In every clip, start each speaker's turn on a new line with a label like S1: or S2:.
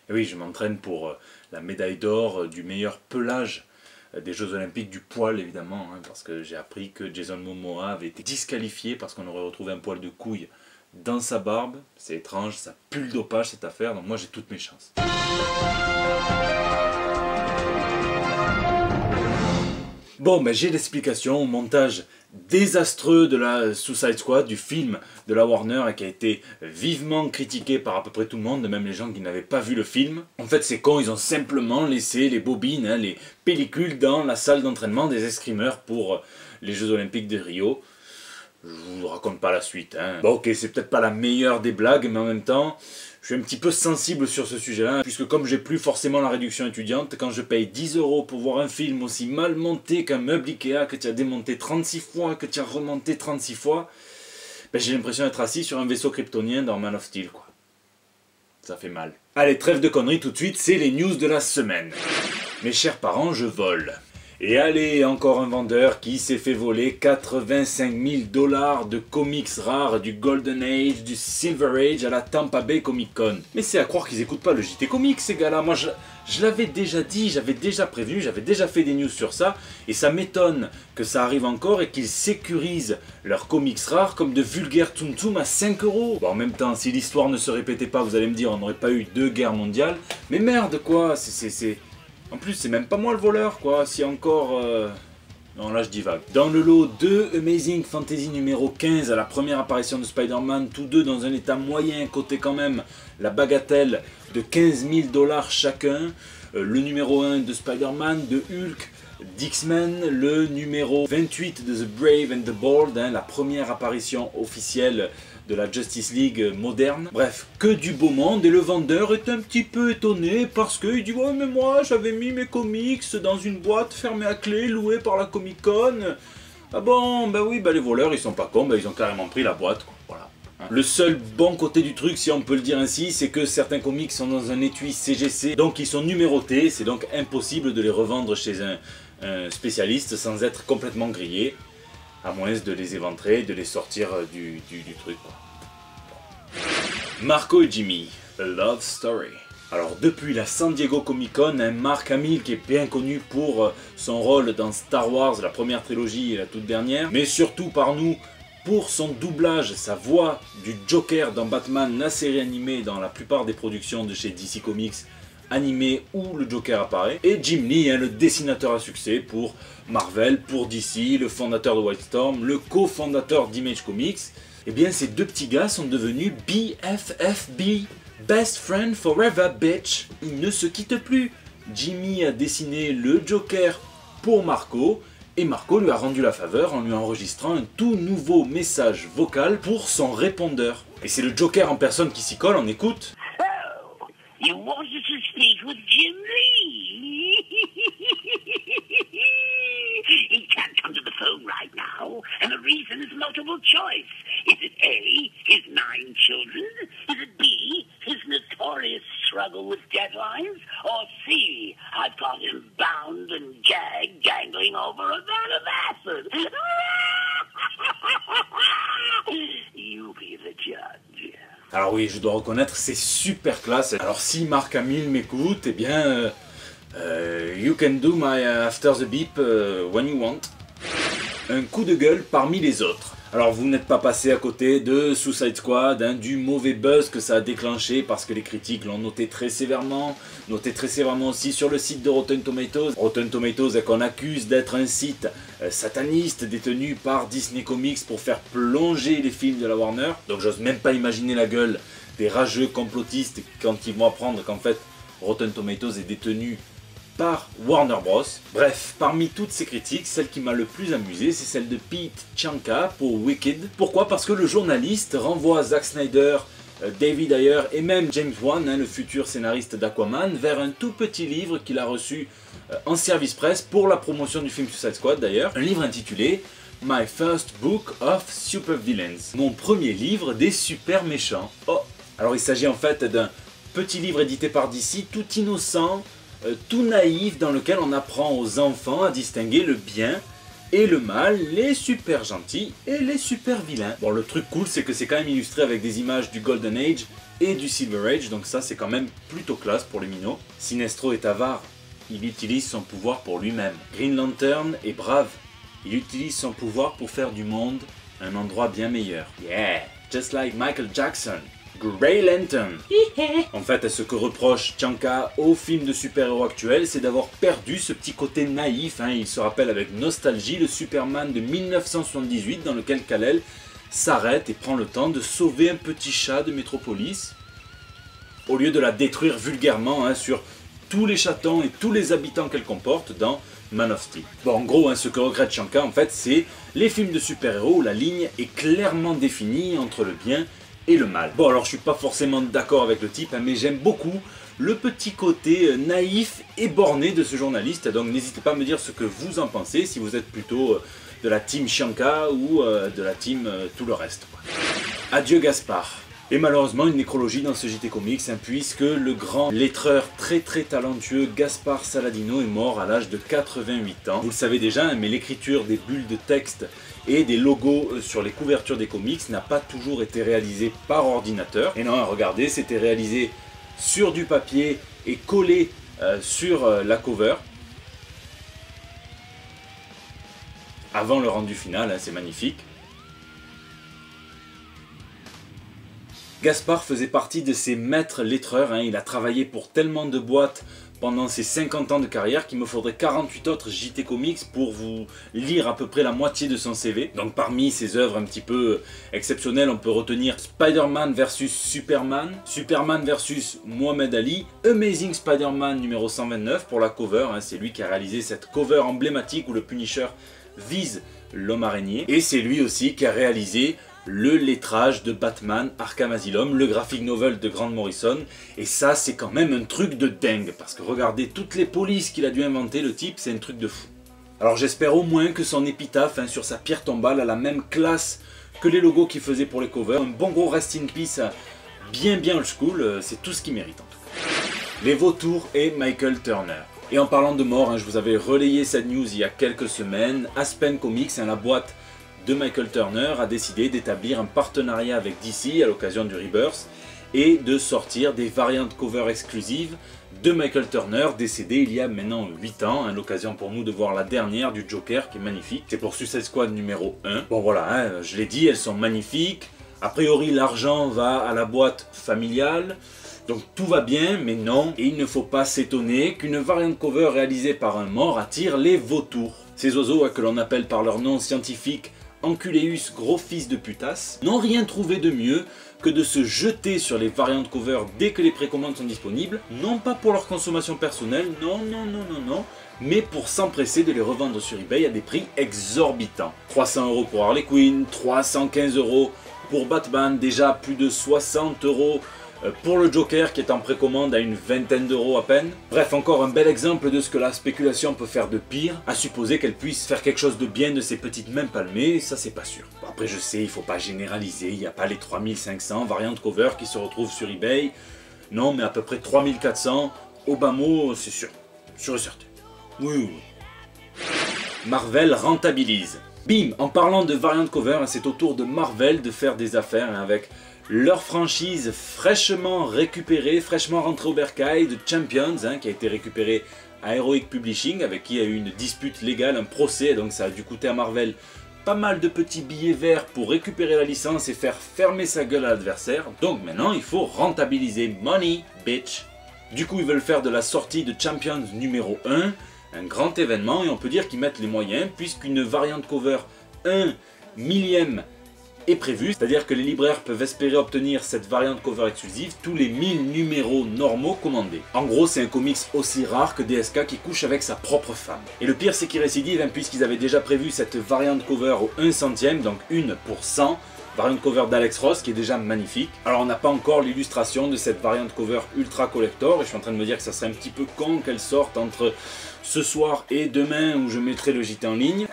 S1: Et oui, je m'entraîne pour la médaille d'or du meilleur pelage des Jeux Olympiques du poil, évidemment, hein, parce que j'ai appris que Jason Momoa avait été disqualifié parce qu'on aurait retrouvé un poil de couille dans sa barbe. C'est étrange, ça pue le dopage cette affaire, donc moi j'ai toutes mes chances. Bon, ben j'ai l'explication au montage désastreux de la Suicide Squad, du film de la Warner, et qui a été vivement critiqué par à peu près tout le monde, même les gens qui n'avaient pas vu le film. En fait, c'est con, ils ont simplement laissé les bobines, hein, les pellicules dans la salle d'entraînement des escrimeurs pour les Jeux Olympiques de Rio. Je vous raconte pas la suite. Hein. Bon, ok, c'est peut-être pas la meilleure des blagues, mais en même temps, je suis un petit peu sensible sur ce sujet-là, puisque comme j'ai plus forcément la réduction étudiante, quand je paye 10 € pour voir un film aussi mal monté qu'un meuble Ikea, que tu as démonté 36 fois, que tu as remonté 36 fois, ben j'ai l'impression d'être assis sur un vaisseau kryptonien dans Man of Steel, quoi. Ça fait mal. Allez, trêve de conneries tout de suite, c'est les news de la semaine. Mes chers parents, je vole. Et allez, encore un vendeur qui s'est fait voler 85 000 $ de comics rares du Golden Age, du Silver Age à la Tampa Bay Comic Con. Mais c'est à croire qu'ils écoutent pas le JT Comics, ces gars-là. Moi, je l'avais déjà dit, j'avais déjà prévenu, j'avais déjà fait des news sur ça. Et ça m'étonne que ça arrive encore et qu'ils sécurisent leurs comics rares comme de vulgaires Tsum Tsum à 5 €. Bon, en même temps, si l'histoire ne se répétait pas, vous allez me dire, on n'aurait pas eu 2 guerres mondiales. Mais merde, quoi, En plus, c'est même pas moi le voleur, quoi, si encore... Non, là je divague. Dans le lot 2 Amazing Fantasy numéro 15, à la première apparition de Spider-Man, tous deux dans un état moyen, côté quand même la bagatelle de 15 000 $ chacun. Le numéro 1 de Spider-Man, de Hulk, d'X-Men, le numéro 28 de The Brave and the Bold, hein, la première apparition officielle de la Justice League moderne. Bref, que du beau monde, et le vendeur est un petit peu étonné parce qu'il dit « Ouais, mais moi, j'avais mis mes comics dans une boîte fermée à clé, louée par la Comic Con. » Ah bon, bah oui, bah les voleurs, ils sont pas cons, bah ils ont carrément pris la boîte, quoi. Voilà. Hein. Le seul bon côté du truc, si on peut le dire ainsi, c'est que certains comics sont dans un étui CGC, donc ils sont numérotés, c'est donc impossible de les revendre chez un spécialiste sans être complètement grillés. À moins de les éventrer, de les sortir du truc, quoi. Marco et Jimmy, A Love Story. Alors depuis la San Diego Comic Con, Mark Hamill, qui est bien connu pour son rôle dans Star Wars, la première trilogie et la toute dernière, mais surtout par nous pour son doublage, sa voix du Joker dans Batman, la série animée dans la plupart des productions de chez DC Comics, animé où le Joker apparaît, et Jim Lee, hein, le dessinateur à succès pour Marvel, pour DC, le fondateur de Wildstorm, le cofondateur d'Image Comics. Et bien ces deux petits gars sont devenus BFFB, Best Friend Forever Bitch. Ils ne se quittent plus. Jimmy a dessiné le Joker pour Marco, et Marco lui a rendu la faveur en lui enregistrant un tout nouveau message vocal pour son répondeur. Et c'est le Joker en personne qui s'y colle, on écoute.
S2: You wanted to speak with Jim Lee? He can't come to the phone right now, and the reason is multiple choice. Is it A, his 9 children? Is it B, his notorious struggle with deadlines? Or C, I've got him bound and gagged, dangling over a vat of acid? You be the judge.
S1: Alors oui, je dois reconnaître, c'est super classe. Alors si Mark Hamill m'écoute, eh bien... you can do my after the beep when you want. Un coup de gueule parmi les autres. Alors vous n'êtes pas passé à côté de Suicide Squad, hein, du mauvais buzz que ça a déclenché parce que les critiques l'ont noté très sévèrement aussi sur le site de Rotten Tomatoes. Rotten Tomatoes qu'on accuse d'être un site sataniste détenu par Disney Comics pour faire plonger les films de la Warner. Donc j'ose même pas imaginer la gueule des rageux complotistes quand ils vont apprendre qu'en fait Rotten Tomatoes est détenu par Warner Bros. Bref, parmi toutes ces critiques, celle qui m'a le plus amusé, c'est celle de Pete Chanka pour Wicked. Pourquoi? Parce que le journaliste renvoie Zack Snyder, David Ayer et même James Wan, hein, le futur scénariste d'Aquaman, vers un tout petit livre qu'il a reçu en service presse pour la promotion du film Suicide Squad d'ailleurs. Un livre intitulé My First Book of Supervillains. Mon premier livre des super méchants. Oh! Alors il s'agit en fait d'un petit livre édité par DC, tout innocent, tout naïf, dans lequel on apprend aux enfants à distinguer le bien et le mal, les super gentils et les super vilains. Bon, le truc cool, c'est que c'est quand même illustré avec des images du Golden Age et du Silver Age, donc ça c'est quand même plutôt classe pour les minots. Sinestro est avare, il utilise son pouvoir pour lui-même. Green Lantern est brave, il utilise son pouvoir pour faire du monde un endroit bien meilleur. Yeah, just like Michael Jackson. Grey Lantern. En fait, ce que reproche Tchanka au film de super-héros actuel, c'est d'avoir perdu ce petit côté naïf. Il se rappelle avec nostalgie le Superman de 1978 dans lequel Kal-El s'arrête et prend le temps de sauver un petit chat de Metropolis au lieu de la détruire vulgairement sur tous les chatons et tous les habitants qu'elle comporte dans Man of Steel. Bon, en gros, ce que regrette Tchanka, en fait, c'est les films de super-héros où la ligne est clairement définie entre le bien et le mal. Bon, alors je suis pas forcément d'accord avec le type, mais j'aime beaucoup le petit côté naïf et borné de ce journaliste, donc n'hésitez pas à me dire ce que vous en pensez, si vous êtes plutôt de la team Tchanka ou de la team tout le reste. Adieu Gaspard. Et malheureusement une nécrologie dans ce JT Comics, puisque le grand lettreur très talentueux Gaspard Saladino est mort à l'âge de 88 ans. Vous le savez déjà, mais l'écriture des bulles de texte et des logos sur les couvertures des comics n'a pas toujours été réalisée par ordinateur. Et non, regardez, c'était réalisé sur du papier et collé sur la cover. Avant le rendu final, c'est magnifique. Gaspard faisait partie de ces maîtres lettreurs, il a travaillé pour tellement de boîtes pendant ses 50 ans de carrière qu'il me faudrait 48 autres JT Comics pour vous lire à peu près la moitié de son CV. Donc parmi ses œuvres un petit peu exceptionnelles, on peut retenir Spider-Man vs Superman, Superman vs Mohamed Ali, Amazing Spider-Man numéro 129 pour la cover, c'est lui qui a réalisé cette cover emblématique où le Punisher vise l'homme araignée, et c'est lui aussi qui a réalisé le lettrage de Batman Arkham Asylum, le graphic novel de Grant Morrison, et ça c'est quand même un truc de dingue, parce que regardez toutes les polices qu'il a dû inventer le type, c'est un truc de fou. Alors j'espère au moins que son épitaphe sur sa pierre tombale a la même classe que les logos qu'il faisait pour les covers, un bon gros rest in peace bien old school, c'est tout ce qu'il mérite en tout cas. Les vautours et Michael Turner. Et en parlant de mort, je vous avais relayé cette news il y a quelques semaines, Aspen Comics, la boîte de Michael Turner, a décidé d'établir un partenariat avec DC à l'occasion du Rebirth et de sortir des variantes cover exclusives de Michael Turner, décédé il y a maintenant 8 ans, l'occasion pour nous de voir la dernière du Joker qui est magnifique, c'est pour Suicide Squad numéro 1. Bon voilà, je l'ai dit, elles sont magnifiques, a priori l'argent va à la boîte familiale, donc tout va bien, mais non, et il ne faut pas s'étonner qu'une variante cover réalisée par un mort attire les vautours. Ces oiseaux que l'on appelle par leur nom scientifique Anculeus gros fils de putasse, n'ont rien trouvé de mieux que de se jeter sur les variantes cover dès que les précommandes sont disponibles, non pas pour leur consommation personnelle, non, mais pour s'empresser de les revendre sur eBay à des prix exorbitants. 300 € pour Harley Quinn, 315 € pour Batman, déjà plus de 60 € pour le Joker qui est en précommande à une vingtaine d'euros à peine. Bref, encore un bel exemple de ce que la spéculation peut faire de pire, à supposer qu'elle puisse faire quelque chose de bien de ces petites mains palmées, ça c'est pas sûr. Bon, après je sais, il faut pas généraliser, il n'y a pas les 3500 variantes cover qui se retrouvent sur eBay, non mais à peu près 3400, au bas mot, c'est sûr, sûr et certain. Oui. Marvel rentabilise. Bim, en parlant de variantes cover, c'est au tour de Marvel de faire des affaires avec leur franchise fraîchement récupérée, fraîchement rentrée au bercail de Champions, qui a été récupérée à Heroic Publishing, avec qui il y a eu une dispute légale, un procès, donc ça a dû coûter à Marvel pas mal de petits billets verts pour récupérer la licence et faire fermer sa gueule à l'adversaire. Donc maintenant il faut rentabiliser, money bitch. Du coup ils veulent faire de la sortie de Champions numéro 1 un grand événement, et on peut dire qu'ils mettent les moyens, puisqu'une variante cover 1 millième est prévue, c'est-à-dire que les libraires peuvent espérer obtenir cette variante cover exclusive tous les 1000 numéros normaux commandés. En gros, c'est un comics aussi rare que DSK qui couche avec sa propre femme. Et le pire, c'est qu'ils récidivent, puisqu'ils avaient déjà prévu cette variante cover au 1 centième, donc 1 pour 100, variante cover d'Alex Ross qui est déjà magnifique. Alors on n'a pas encore l'illustration de cette variante cover ultra collector, et je suis en train de me dire que ça serait un petit peu con qu'elle sorte entre ce soir et demain où je mettrai le JT en ligne.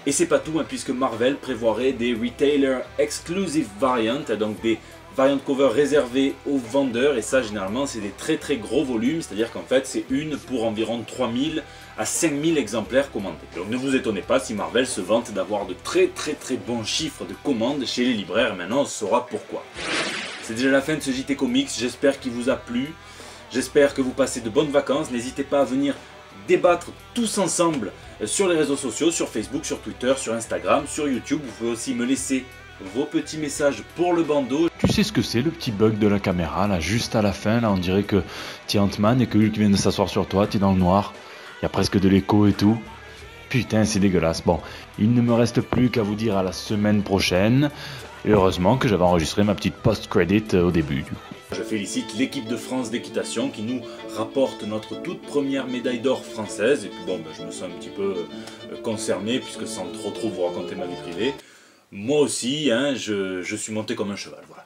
S1: Et c'est pas tout, puisque Marvel prévoirait des retailer exclusive variants, donc des variantes cover réservées aux vendeurs, et ça généralement c'est des très gros volumes, c'est à dire qu'en fait c'est une pour environ 3000 à 5000 exemplaires commandés. Donc ne vous étonnez pas si Marvel se vante d'avoir de très bons chiffres de commandes chez les libraires, maintenant on saura pourquoi. C'est déjà la fin de ce JT Comics, j'espère qu'il vous a plu, j'espère que vous passez de bonnes vacances, n'hésitez pas à venir débattre tous ensemble sur les réseaux sociaux, sur Facebook, sur Twitter, sur Instagram, sur YouTube. Vous pouvez aussi me laisser vos petits messages pour le bandeau.
S3: Tu sais ce que c'est, le petit bug de la caméra, là, juste à la fin, là, on dirait que t'es Ant-Man et que Hulk vient de s'asseoir sur toi, t'es dans le noir, il y a presque de l'écho et tout. Putain, c'est dégueulasse. Bon, il ne me reste plus qu'à vous dire à la semaine prochaine. Et heureusement que j'avais enregistré ma petite post-credit au début, du coup.
S1: Je félicite l'équipe de France d'équitation qui nous rapporte notre toute première médaille d'or française. Et puis bon, je me sens un petit peu concerné puisque sans trop vous raconter ma vie privée. Moi aussi, hein, je suis monté comme un cheval, voilà.